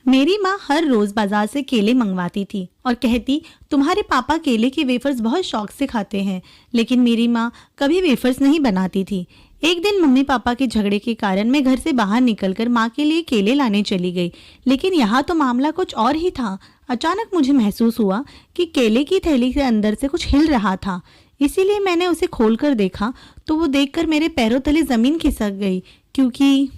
मेरी माँ हर रोज बाजार से केले मंगवाती थी और कहती, तुम्हारे पापा केले के वेफर्स बहुत शौक से खाते हैं। लेकिन मेरी माँ कभी वेफर्स नहीं बनाती थी। एक दिन मम्मी पापा के झगड़े के कारण मैं घर से बाहर निकलकर माँ के लिए केले लाने चली गई। लेकिन यहाँ तो मामला कुछ और ही था। अचानक मुझे महसूस हुआ कि केले की थैली के अंदर से कुछ हिल रहा था। इसीलिए मैंने उसे खोलकर देखा तो वो देखकर मेरे पैरों तले जमीन खिसक गई, क्योंकि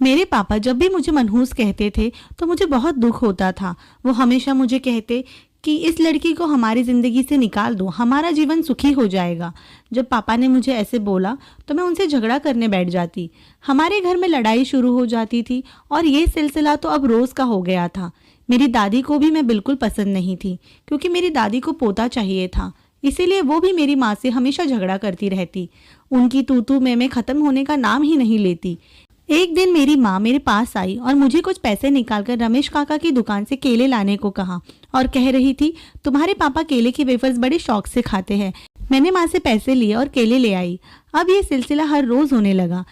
मेरे पापा जब भी मुझे मनहूस कहते थे तो मुझे बहुत दुख होता था। वो हमेशा मुझे कहते कि इस लड़की को हमारी ज़िंदगी से निकाल दो, हमारा जीवन सुखी हो जाएगा। जब पापा ने मुझे ऐसे बोला तो मैं उनसे झगड़ा करने बैठ जाती। हमारे घर में लड़ाई शुरू हो जाती थी और ये सिलसिला तो अब रोज़ का हो गया था। मेरी दादी को भी मैं बिल्कुल पसंद नहीं थी, क्योंकि मेरी दादी को पोता चाहिए था। इसीलिए वो भी मेरी माँ से हमेशा झगड़ा करती रहती। उनकी तू मैं ख़त्म होने का नाम ही नहीं लेती। एक दिन मेरी माँ मेरे पास आई और मुझे कुछ पैसे निकालकर रमेश काका की दुकान से केले लाने को कहा और कह रही थी, तुम्हारे पापा केले के वेफर्स बड़े शौक से खाते हैं। मैंने माँ से पैसे लिए और केले ले आई। अब ये सिलसिला हर रोज होने लगा।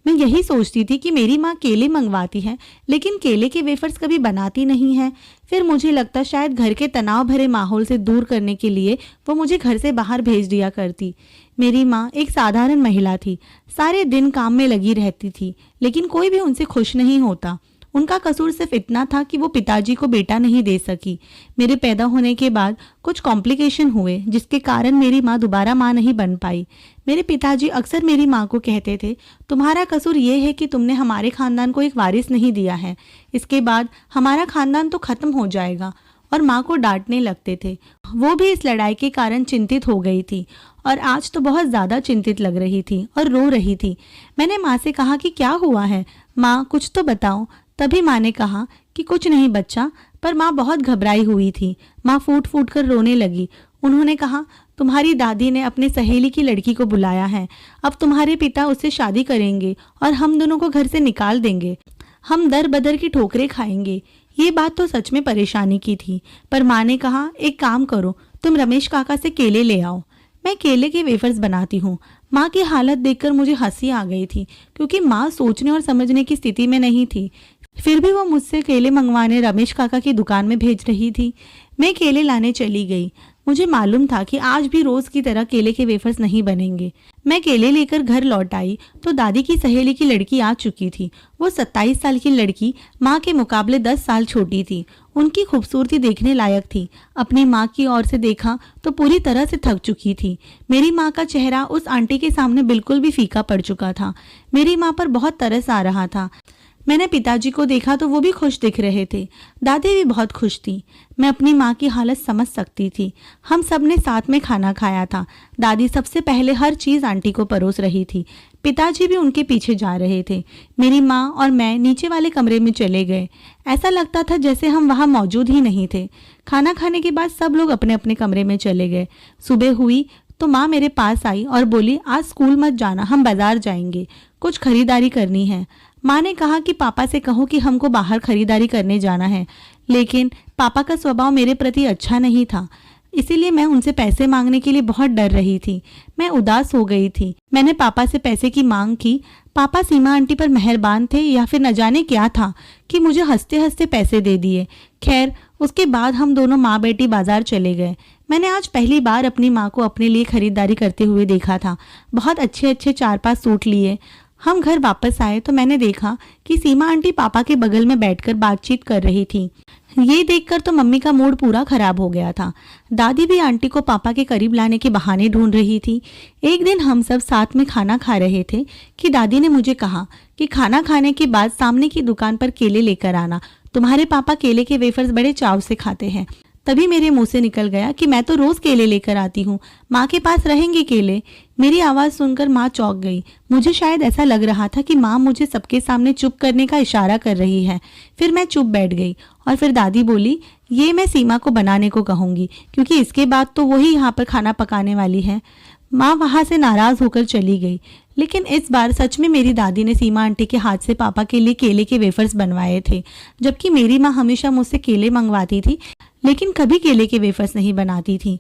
मैं यही सोचती थी कि मेरी माँ केले मंगवाती है लेकिन केले के वेफर्स कभी बनाती नहीं है। फिर मुझे लगता शायद घर के तनाव भरे माहौल से दूर करने के लिए वो मुझे घर से बाहर भेज दिया करती। मेरी माँ एक साधारण महिला थी, सारे दिन काम में लगी रहती थी, लेकिन कोई भी उनसे खुश नहीं होता। उनका कसूर सिर्फ इतना था कि वो पिताजी को बेटा नहीं दे सकी। मेरे पैदा होने के बाद कुछ कॉम्प्लिकेशन हुए जिसके कारण मेरी माँ दोबारा माँ नहीं बन पाई। मेरे पिताजी अक्सर मेरी माँ को कहते थे, तुम्हारा कसूर ये है कि तुमने हमारे खानदान को एक वारिस नहीं दिया है, इसके बाद हमारा खानदान तो खत्म हो जाएगा। और माँ को डांटने लगते थे। वो भी इस लड़ाई के कारण चिंतित हो गई थी और आज तो बहुत ज़्यादा चिंतित लग रही थी और रो रही थी। मैंने माँ से कहा कि क्या हुआ है माँ, कुछ तो बताओ। तभी माँ ने कहा कि कुछ नहीं बच्चा, पर माँ बहुत घबराई हुई थी। माँ फूट फूट कर रोने लगी। उन्होंने कहा, तुम्हारी दादी ने अपने सहेली की लड़की को बुलाया है। अब तुम्हारे पिता उससे शादी करेंगे और हम दोनों को घर से निकाल देंगे। हम दर बदर की ठोकरें खाएंगे। ये बात तो सच में परेशानी की थी, पर माँ ने कहा, एक काम करो, तुम रमेश काका से केले ले आओ, मैं केले के वेफर्स बनाती हूँ। माँ की हालत देखकर मुझे हंसी आ गई थी, क्योंकि माँ सोचने और समझने की स्थिति में नहीं थी। फिर भी वो मुझसे केले मंगवाने रमेश काका की दुकान में भेज रही थी। मैं केले लाने चली गई। मुझे मालूम था कि आज भी रोज की तरह केले के वेफर्स नहीं बनेंगे। मैं केले लेकर घर लौट आई तो दादी की सहेली की लड़की आ चुकी थी। वो 27 साल की लड़की माँ के मुकाबले 10 साल छोटी थी। उनकी खूबसूरती देखने लायक थी। अपनी माँ की ओर से देखा तो पूरी तरह से थक चुकी थी। मेरी माँ का चेहरा उस आंटी के सामने बिल्कुल भी फीका पड़ चुका था। मेरी माँ पर बहुत तरस आ रहा था। मैंने पिताजी को देखा तो वो भी खुश दिख रहे थे। दादी भी बहुत खुश थी। मैं अपनी माँ की हालत समझ सकती थी। हम सब ने साथ में खाना खाया था। दादी सबसे पहले हर चीज़ आंटी को परोस रही थी। पिताजी भी उनके पीछे जा रहे थे। मेरी माँ और मैं नीचे वाले कमरे में चले गए। ऐसा लगता था जैसे हम वहाँ मौजूद ही नहीं थे। खाना खाने के बाद सब लोग अपने अपने कमरे में चले गए। सुबह हुई तो माँ मेरे पास आई और बोली, आज स्कूल मत जाना, हम बाजार जाएंगे, कुछ खरीदारी करनी है। माँ ने कहा कि पापा से कहो कि हमको बाहर खरीदारी करने जाना है, लेकिन पापा का स्वभाव मेरे प्रति अच्छा नहीं था, इसीलिए मैं उनसे पैसे मांगने के लिए बहुत डर रही थी। मैं उदास हो गई थी। मैंने पापा से पैसे की मांग की। पापा सीमा आंटी पर मेहरबान थे या फिर न जाने क्या था कि मुझे हंसते हंसते पैसे दे दिए। खैर, उसके बाद हम दोनों माँ बेटी बाजार चले गए। मैंने आज पहली बार अपनी माँ को अपने लिए खरीदारी करते हुए देखा था। बहुत अच्छे अच्छे 4-5 सूट लिए। हम घर वापस आए तो मैंने देखा कि सीमा आंटी पापा के बगल में बैठकर बातचीत कर रही थी। ये देखकर तो मम्मी का मूड पूरा खराब हो गया था। दादी भी आंटी को पापा के करीब लाने के बहाने ढूंढ रही थी। एक दिन हम सब साथ में खाना खा रहे थे कि दादी ने मुझे कहा कि खाना खाने के बाद सामने की दुकान पर केले लेकर आना, तुम्हारे पापा केले के वेफर्स बड़े चाव से खाते हैं। तभी मेरे मुंह से निकल गया कि मैं तो रोज केले लेकर आती हूँ, माँ के पास रहेंगे केले। मेरी आवाज़ सुनकर माँ चौंक गई। मुझे शायद ऐसा लग रहा था कि माँ मुझे सबके सामने चुप करने का इशारा कर रही है। फिर मैं चुप बैठ गई और फिर दादी बोली, ये मैं सीमा को बनाने को कहूँगी, क्योंकि इसके बाद तो वही यहाँ पर खाना पकाने वाली है। माँ वहाँ से नाराज़ होकर चली गई। लेकिन इस बार सच में मेरी दादी ने सीमा आंटी के हाथ से पापा के लिए केले के वेफर्स बनवाए थे, जबकि मेरी माँ हमेशा मुझसे केले मंगवाती थी लेकिन कभी केले के वेफर्स नहीं बनाती थी।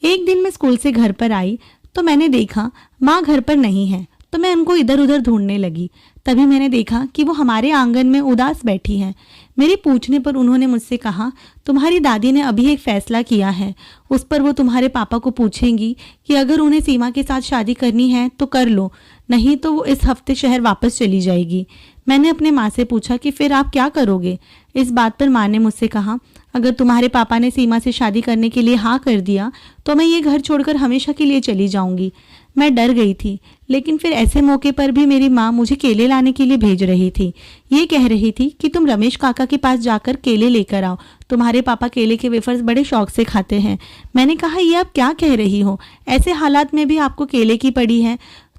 एक दिन मैं स्कूल से घर पर आई तो मैंने देखा माँ घर पर नहीं है, तो मैं उनको इधर उधर ढूंढने लगी। तभी मैंने देखा कि वो हमारे आंगन में उदास बैठी हैं। मेरे पूछने पर उन्होंने मुझसे कहा, तुम्हारी दादी ने अभी एक फैसला किया है, उस पर वो तुम्हारे पापा को पूछेंगी कि अगर उन्हें सीमा के साथ शादी करनी है तो कर लो, नहीं तो वो इस हफ्ते शहर वापस चली जाएगी। मैंने अपने माँ से पूछा कि फिर आप क्या करोगे? इस बात पर माँ ने मुझसे कहा, अगर तुम्हारे पापा ने सीमा से शादी करने के लिए हाँ कर दिया तो मैं ये घर छोड़कर हमेशा के लिए चली जाऊंगी। मैं डर गई थी, लेकिन फिर ऐसे मौके पर भी मेरी माँ मुझे केले लाने के लिए भेज रही थी। ये कह रही थी कि तुम रमेश काका के पास जाकर केले लेकर आओ, तुम्हारे पापा केले के वेफर्स बड़े शौक से खाते हैं। मैंने कहा, ये आप क्या कह रही हो, ऐसे हालात में भी आपको केले की पड़ी है?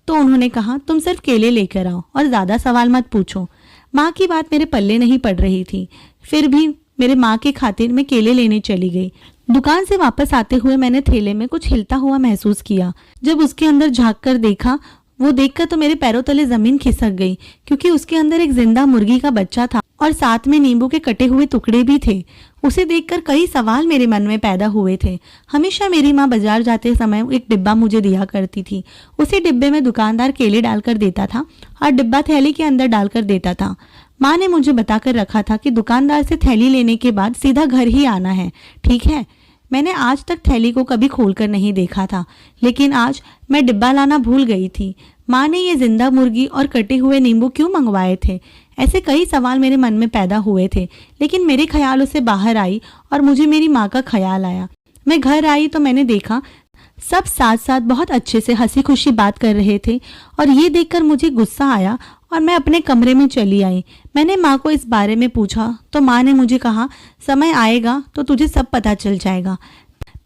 तो उन्होंने कहा, तुम सिर्फ केले लेकर आओ और ज़्यादा सवाल मत पूछो। माँ की बात मेरे पल्ले नहीं पड़ रही थी, फिर भी मेरे माँ के खातिर मैं केले लेने चली गई। दुकान से वापस आते हुए मैंने थैले में कुछ हिलता हुआ महसूस किया। जब उसके अंदर झांक कर देखा, वो देखकर तो मेरे पैरों तले जमीन खिसक गई, क्योंकि उसके अंदर एक जिंदा मुर्गी का बच्चा था और साथ में नींबू के कटे हुए टुकड़े भी थे। उसे देखकर कई सवाल मेरे मन में पैदा हुए थे। हमेशा मेरी माँ बाजार जाते समय एक डिब्बा मुझे दिया करती थी। उसी डिब्बे में दुकानदार केले डालकर देता था और डिब्बा थैली के अंदर डालकर देता था। माँ ने मुझे बताकर रखा था कि दुकानदार से थैली लेने के बाद सीधा घर ही आना है, ठीक है? मैंने आज तक थैली को कभी खोलकर नहीं देखा था, लेकिन आज मैं डिब्बा लाना भूल गई थी। माँ ने ये जिंदा मुर्गी और कटे हुए नींबू क्यों मंगवाए थे? ऐसे कई सवाल मेरे मन में पैदा हुए थे, लेकिन मेरे ख्यालों से बाहर आई और मुझे मेरी माँ का ख्याल आया। मैं घर आई तो मैंने देखा सब साथ साथ बहुत अच्छे से हंसी खुशी बात कर रहे थे और ये देखकर मुझे गुस्सा आया और मैं अपने कमरे में चली आई। मैंने माँ को इस बारे में पूछा तो माँ ने मुझे कहा, समय आएगा तो तुझे सब पता चल जाएगा।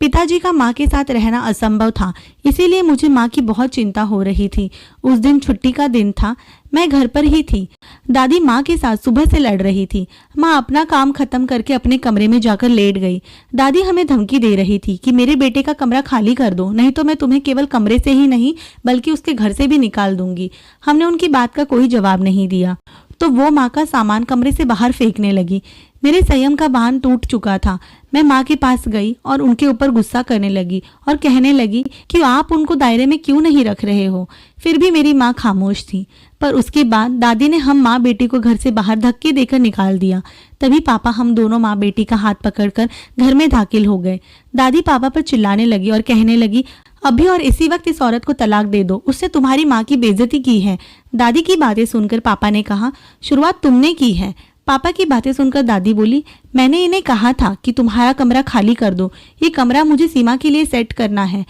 पिताजी का माँ के साथ रहना असंभव था, इसीलिए मुझे माँ की बहुत चिंता हो रही थी। उस दिन छुट्टी का दिन था, मैं घर पर ही थी। दादी माँ के साथ सुबह से लड़ रही थी। माँ अपना काम खत्म करके अपने कमरे में जाकर लेट गई। दादी हमें धमकी दे रही थी कि मेरे बेटे का कमरा खाली कर दो, नहीं तो मैं तुम्हें केवल कमरे से ही नहीं बल्कि उसके घर से भी निकाल दूंगी। हमने उनकी बात का कोई जवाब नहीं दिया तो वो माँ का सामान कमरे से बाहर फेंकने लगी। मेरे संयम का बांध टूट चुका था। मैं माँ के पास गई और उनके ऊपर गुस्सा करने लगी और कहने लगी कि आप उनको दायरे में क्यों नहीं रख रहे हो। फिर भी मेरी माँ खामोश थी। पर उसके बाद दादी ने हम माँ बेटी को घर से बाहर धक्के देकर निकाल दिया। तभी पापा हम दोनों माँ बेटी का हाथ पकड़कर घर में दाखिल हो गए। दादी पापा पर चिल्लाने लगी और कहने लगी, अभी और इसी वक्त इस औरत को तलाक दे दो, उससे तुम्हारी माँ की बेइज्जती की है। दादी की बातें सुनकर पापा ने कहा, शुरुआत तुमने की है। पापा की बातें सुनकर दादी बोली, मैंने इन्हें कहा था कि तुम्हारा कमरा खाली कर दो, ये कमरा मुझे सीमा के लिए सेट करना है,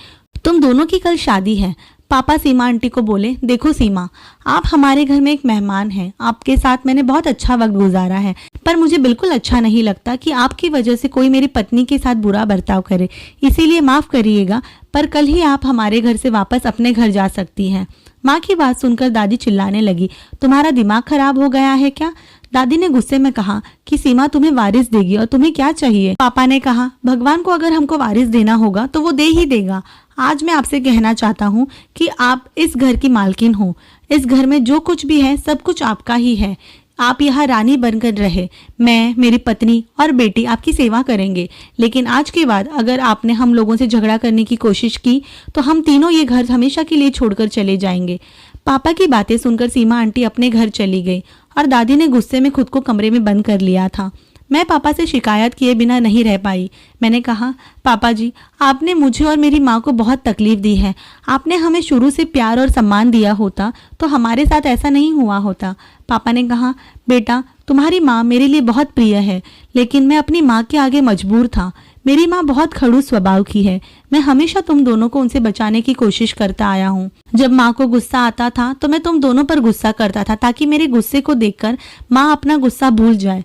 तुम दोनों की कल शादी है। पापा सीमा आंटी को बोले, देखो सीमा, आप हमारे घर में एक मेहमान हैं, आपके साथ मैंने बहुत अच्छा वक्त गुजारा है, पर मुझे बिल्कुल अच्छा नहीं लगता कि आपकी वजह से कोई मेरी पत्नी के साथ बुरा बर्ताव करे, इसीलिए माफ करिएगा, पर कल ही आप हमारे घर से वापस अपने घर जा सकती हैं। माँ की बात सुनकर दादी चिल्लाने लगी, तुम्हारा दिमाग खराब हो गया है क्या? दादी ने गुस्से में कहा कि सीमा तुम्हें वारिस देगी और तुम्हें क्या चाहिए? पापा ने कहा, भगवान को अगर हमको वारिस देना होगा तो वो दे ही देगा। आज मैं आपसे कहना चाहता हूँ कि आप इस घर की मालकिन हो। इस घर में जो कुछ भी है सब कुछ आपका ही है। आप यहाँ रानी बनकर रहे, मैं, मेरी पत्नी और बेटी आपकी सेवा करेंगे। लेकिन आज के बाद अगर आपने हम लोगों से झगड़ा करने की कोशिश की तो हम तीनों ये घर हमेशा के लिए छोड़कर चले जाएंगे। पापा की बातें सुनकर सीमा आंटी अपने घर चली गई और दादी ने गुस्से में खुद को कमरे में बंद कर लिया था। मैं पापा से शिकायत किए बिना नहीं रह पाई। मैंने कहा, पापा जी, आपने मुझे और मेरी माँ को बहुत तकलीफ दी है। आपने हमें शुरू से प्यार और सम्मान दिया होता तो हमारे साथ ऐसा नहीं हुआ होता। पापा ने कहा, बेटा, तुम्हारी माँ मेरे लिए बहुत प्रिय है, लेकिन मैं अपनी माँ के आगे मजबूर था। मेरी माँ बहुत खड़ूस स्वभाव की है। मैं हमेशा तुम दोनों को उनसे बचाने की कोशिश करता आया हूँ। जब माँ को गुस्सा आता था तो मैं तुम दोनों पर गुस्सा करता था ताकि मेरे गुस्से को देखकर माँ अपना गुस्सा भूल जाए।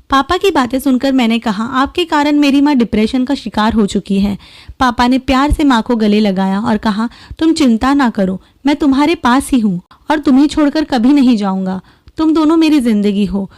पापा की बातें सुनकर मैंने कहा, आपके कारण मेरी माँ डिप्रेशन का शिकार हो चुकी है। पापा ने प्यार से माँ को गले लगाया और कहा, तुम चिंता ना करो, मैं तुम्हारे पास ही हूँ और तुम्हें छोड़कर कभी नहीं जाऊँगा। तुम दोनों मेरी जिंदगी हो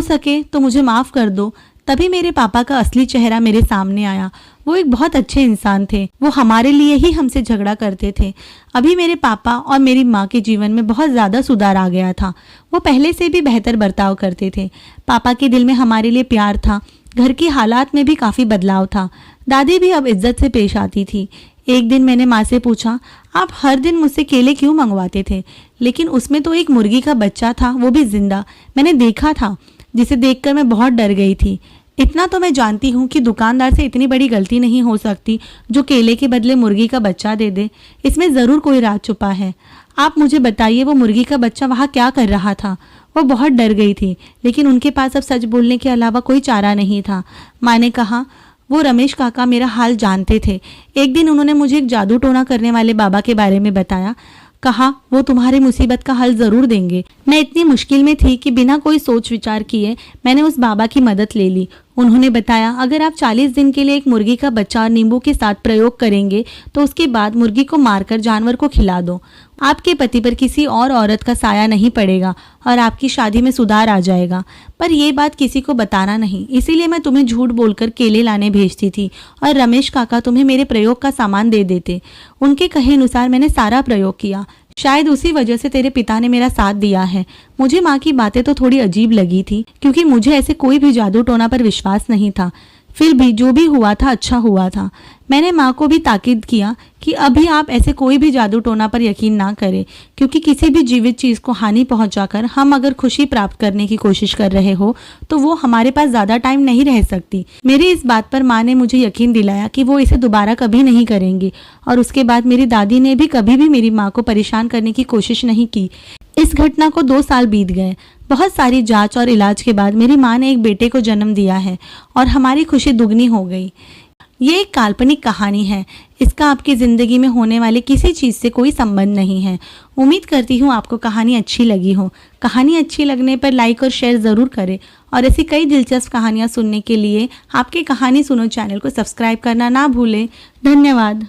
सके तो मुझे माफ़ कर दो। तभी मेरे पापा का असली चेहरा मेरे सामने आया। वो एक बहुत अच्छे इंसान थे। वो हमारे लिए ही हमसे झगड़ा करते थे। अभी मेरे पापा और मेरी माँ के जीवन में बहुत ज़्यादा सुधार आ गया था। वो पहले से भी बेहतर बर्ताव करते थे। पापा के दिल में हमारे लिए प्यार था। घर की हालात में भी काफ़ी बदलाव था। दादी भी अब इज्जत से पेश आती थी। एक दिन मैंने माँ से पूछा, आप हर दिन मुझसे केले क्यों मंगवाते थे? लेकिन उसमें तो एक मुर्गी का बच्चा था, वो भी जिंदा। मैंने देखा था। जिसे देखकर मैं बहुत डर गई थी। इतना तो मैं जानती हूँ कि दुकानदार से इतनी बड़ी गलती नहीं हो सकती जो केले के बदले मुर्गी का बच्चा दे दे। इसमें ज़रूर कोई राज छुपा है। आप मुझे बताइए, वो मुर्गी का बच्चा वहाँ क्या कर रहा था? वो बहुत डर गई थी, लेकिन उनके पास अब सच बोलने के अलावा कोई चारा नहीं था। माँ ने कहा, वो रमेश काका मेरा हाल जानते थे। एक दिन उन्होंने मुझे एक जादू टोना करने वाले बाबा के बारे में बताया। कहा वो तुम्हारी मुसीबत का हल जरूर देंगे। मैं इतनी मुश्किल में थी कि बिना कोई सोच विचार किए मैंने उस बाबा की मदद ले ली। उन्होंने बताया, अगर आप 40 दिन के लिए एक मुर्गी का बच्चा और नींबू के साथ प्रयोग करेंगे तो उसके बाद मुर्गी को मारकर जानवर को खिला दो। आपके पति पर किसी और औरत का साया नहीं पड़ेगा और आपकी शादी में सुधार आ जाएगा। पर यह बात किसी को बताना नहीं, इसीलिए मैं तुम्हें झूठ बोलकर केले लाने भेजती थी और रमेश काका तुम्हें मेरे प्रयोग का सामान दे देते। उनके कहे अनुसार मैंने सारा प्रयोग किया। शायद उसी वजह से तेरे पिता ने मेरा साथ दिया है। मुझे माँ की बातें तो थोड़ी अजीब लगी थी, क्योंकि मुझे ऐसे कोई भी जादू टोना पर विश्वास नहीं था। फिर भी जो भी हुआ था अच्छा हुआ था। मैंने माँ को भी ताकीद किया कि अभी आप ऐसे कोई भी जादू टोना पर यकीन ना करें, क्योंकि किसी भी जीवित चीज़ को हानि पहुंचाकर हम अगर खुशी प्राप्त करने की कोशिश कर रहे हो तो वो हमारे पास ज़्यादा टाइम नहीं रह सकती। मेरी इस बात पर माँ ने मुझे यकीन दिलाया कि वो इसे दोबारा कभी नहीं करेंगी, और उसके बाद मेरी दादी ने भी कभी भी मेरी माँ को परेशान करने की कोशिश नहीं की। इस घटना को 2 साल बीत गए। बहुत सारी जांच और इलाज के बाद मेरी माँ ने एक बेटे को जन्म दिया है और हमारी खुशी दुगनी हो गई। ये एक काल्पनिक कहानी है। इसका आपकी ज़िंदगी में होने वाले किसी चीज़ से कोई संबंध नहीं है। उम्मीद करती हूँ आपको कहानी अच्छी लगी हो। कहानी अच्छी लगने पर लाइक और शेयर ज़रूर करें, और ऐसी कई दिलचस्प कहानियाँ सुनने के लिए आपके कहानी सुनो चैनल को सब्सक्राइब करना ना भूलें। धन्यवाद।